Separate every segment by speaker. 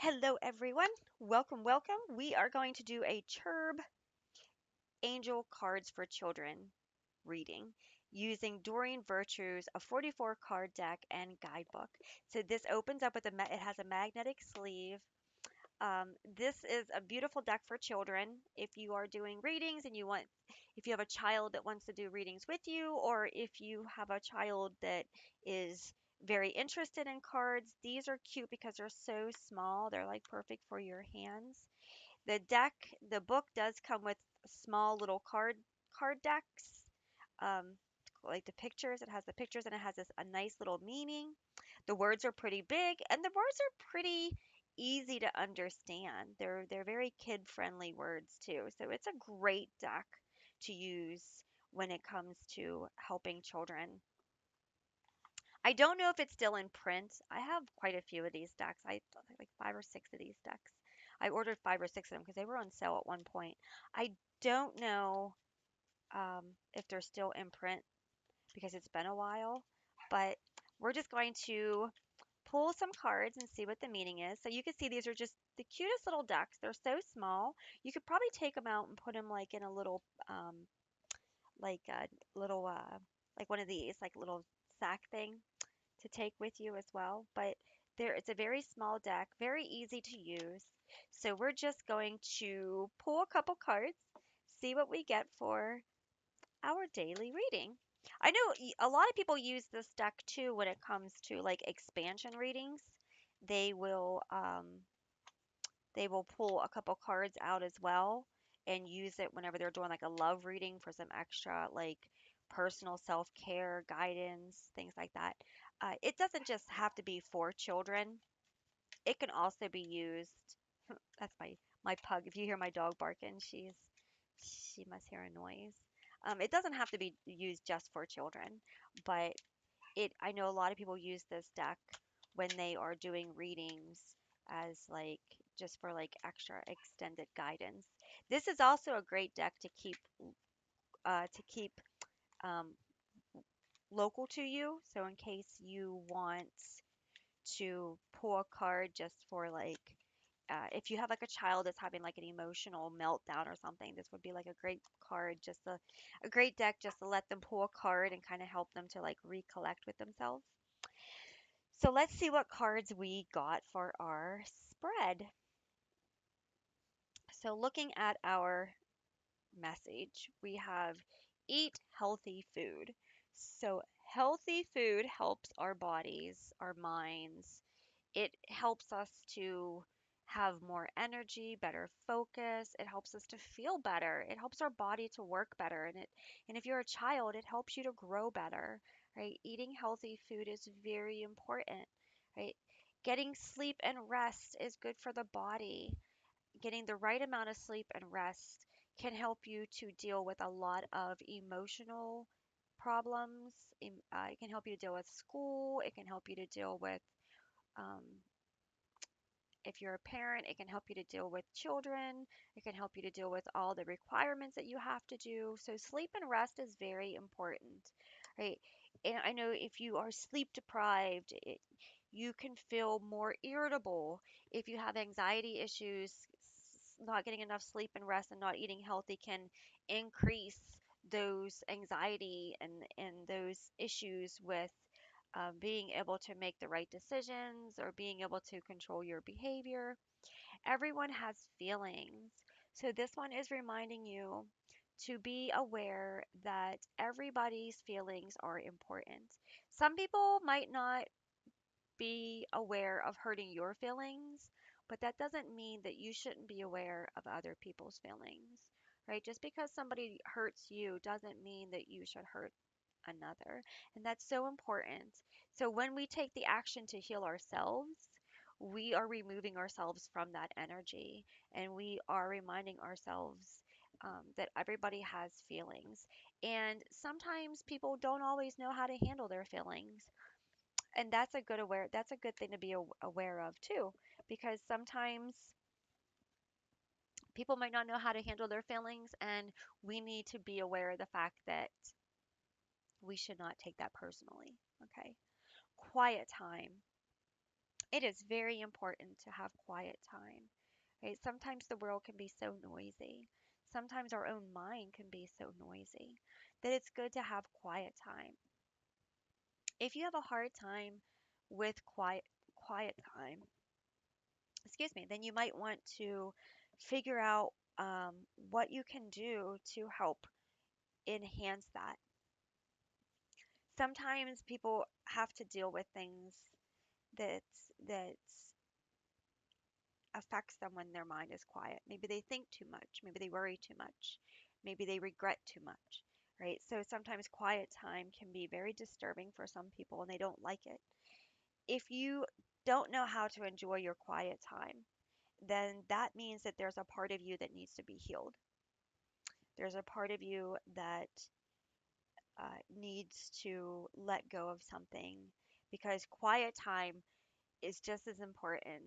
Speaker 1: Hello, everyone. Welcome, welcome. We are going to do a Cherub Angel Cards for Children reading using Doreen Virtue's a 44 card deck and guidebook. So this opens up with it has a magnetic sleeve. This is a beautiful deck for children. If you are doing readings and if you have a child that wants to do readings with you, or if you have a child that is very interested in cards, these are cute because they're so small. They're like perfect for your hands. The book does come with small little card decks. Um, like the pictures, it has the pictures and it has a nice little meaning. The words are pretty big and the words are pretty easy to understand. They're very kid-friendly words too. So it's a great deck to use when it comes to helping children. I don't know if it's still in print. I have quite a few of these decks. I think like 5 or 6 of these decks. I ordered 5 or 6 of them because they were on sale at one point. I don't know if they're still in print because it's been a while, but we're just going to pull some cards and see what the meaning is. So you can see these are just the cutest little decks. They're so small. You could probably take them out and put them like in a little like a little like one of these like little sack thing to take with you as well. But it's a very small deck, very easy to use. So we're just going to pull a couple cards, see what we get for our daily reading. I know a lot of people use this deck too when it comes to like expansion readings. They will um, they will pull a couple cards out as well and use it whenever they're doing like a love reading for some extra like personal self-care guidance, things like that. It doesn't just have to be for children. It can also be used. That's my pug. If you hear my dog barking, she must hear a noise. It doesn't have to be used just for children, but it I know a lot of people use this deck when they are doing readings as like just for like extra extended guidance. This is also a great deck to keep um, local to you. So in case you want to pull a card just for like if you have like a child that's having like an emotional meltdown or something, this would be like a great card, a great deck just to let them pull a card and kind of help them to like recollect with themselves. So let's see what cards we got for our spread. So looking at our message, we have eat healthy food. So healthy food helps our bodies, our minds. It helps us to have more energy, better focus. It helps us to feel better. It helps our body to work better. And if you're a child, it helps you to grow better, right? Eating healthy food is very important, right? Getting sleep and rest is good for the body. Getting the right amount of sleep and rest can help you to deal with a lot of emotional problems. It can help you to deal with school. It can help you to deal with um, if you're a parent, it can help you to deal with children. It can help you to deal with all the requirements that you have to do. So sleep and rest is very important, right? And I know if you are sleep deprived, you can feel more irritable. If you have anxiety issues, not getting enough sleep and rest and not eating healthy can increase those anxiety and those issues with being able to make the right decisions or being able to control your behavior. Everyone has feelings. So this one is reminding you to be aware that everybody's feelings are important. Some people might not be aware of hurting your feelings, but that doesn't mean that you shouldn't be aware of other people's feelings, right? Just because somebody hurts you doesn't mean that you should hurt another. And that's so important. So when we take the action to heal ourselves, we are removing ourselves from that energy and we are reminding ourselves that everybody has feelings. And sometimes people don't always know how to handle their feelings. And that's a good thing to be aware of too, because sometimes people might not know how to handle their feelings and we need to be aware of the fact that we should not take that personally. Okay. Quiet time. It is very important to have quiet time, right? Sometimes the world can be so noisy. Sometimes our own mind can be so noisy that it's good to have quiet time. If you have a hard time with quiet time, excuse me, then you might want to figure out what you can do to help enhance that. Sometimes people have to deal with things that affects them when their mind is quiet. Maybe they think too much, maybe they worry too much, maybe they regret too much, right? So sometimes quiet time can be very disturbing for some people and they don't like it. If you don't know how to enjoy your quiet time, then that means that there's a part of you that needs to be healed. There's a part of you that needs to let go of something because quiet time is just as important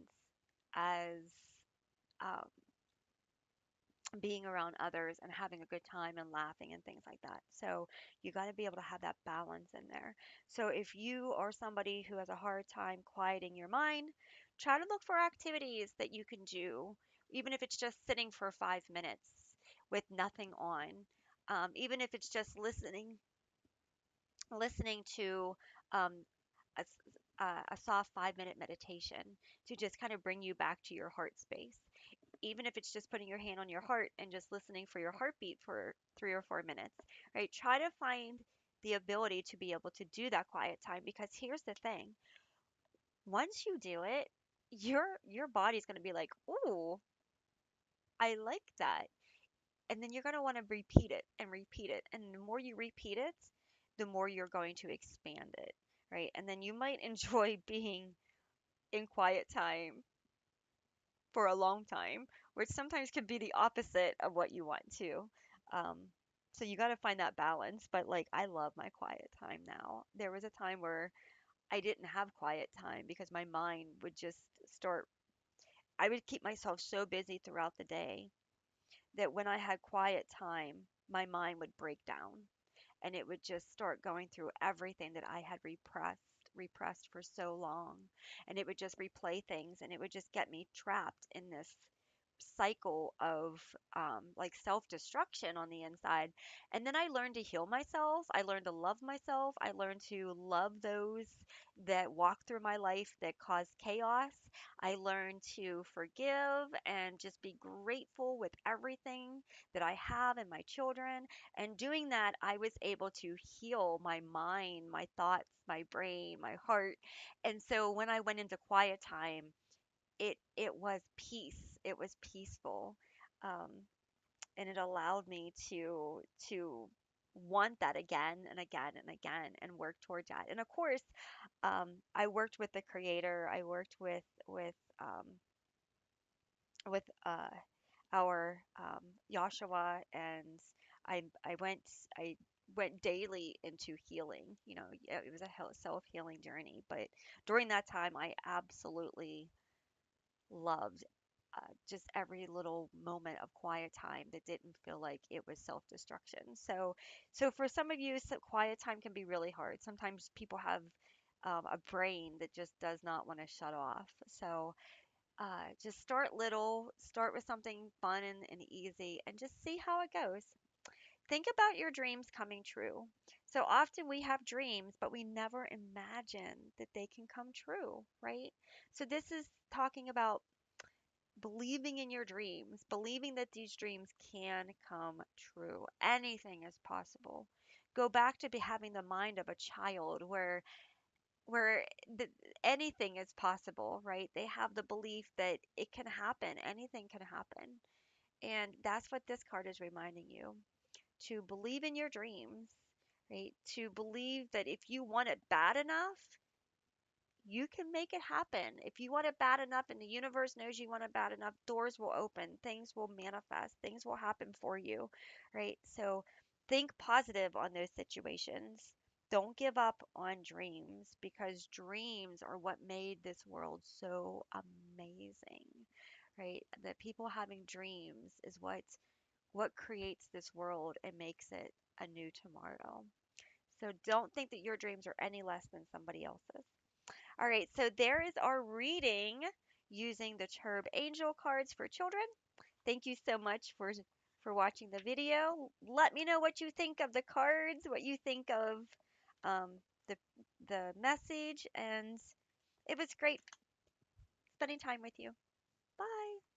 Speaker 1: as um, being around others and having a good time and laughing and things like that. So you got to be able to have that balance in there. So if you are somebody who has a hard time quieting your mind, try to look for activities that you can do, even if it's just sitting for 5 minutes with nothing on. Even if it's just listening to um, a soft 5 minute meditation to just kind of bring you back to your heart space, even if it's just putting your hand on your heart and just listening for your heartbeat for 3 or 4 minutes, right? Try to find the ability to be able to do that quiet time because here's the thing. Once you do it, your body's going to be like, "Ooh, I like that." And then you're going to want to repeat it and repeat it. And the more you repeat it, the more you're going to expand it, right? And then you might enjoy being in quiet time for a long time, which sometimes can be the opposite of what you want to. Um, so you got to find that balance. But like, I love my quiet time now. There was a time where I didn't have quiet time because my mind would just start, I would keep myself so busy throughout the day that when I had quiet time, my mind would break down and it would just start going through everything that I had repressed for so long, and it would just replay things and it would just get me trapped in this cycle of like self-destruction on the inside. And then I learned to heal myself. I learned to love myself. I learned to love those that walk through my life that cause chaos. I learned to forgive and just be grateful with everything that I have and my children. And doing that, I was able to heal my mind, my thoughts, my brain, my heart. And so when I went into quiet time, it was peace. It was peaceful, um, and it allowed me to want that again and again and again and work towards that. And of course, I worked with the creator. I worked with our Joshua, and I went I went daily into healing. You know, yeah, it was a self healing journey. But during that time, I absolutely loved just every little moment of quiet time that didn't feel like it was self-destruction. So for some of you, quiet time can be really hard. Sometimes people have a brain that just does not want to shut off. So just start little, start with something fun and easy, and just see how it goes. Think about your dreams coming true. So often we have dreams, but we never imagine that they can come true, right? So this is talking about believing in your dreams, believing that these dreams can come true. Anything is possible. Go back to having the mind of a child where the, anything is possible, right? They have the belief that it can happen, anything can happen. And that's what this card is reminding you, to believe in your dreams, right? To believe that if you want it bad enough, you can make it happen. If you want it bad enough and the universe knows you want it bad enough, doors will open, things will manifest, things will happen for you, right? So think positive on those situations. Don't give up on dreams because dreams are what made this world so amazing, right? That people having dreams is what creates this world and makes it a new tomorrow. So don't think that your dreams are any less than somebody else's. All right, so there is our reading using the Cherub Angel cards for children. Thank you so much for watching the video. Let me know what you think of the cards, what you think of um, the the message, and it was great spending time with you. Bye.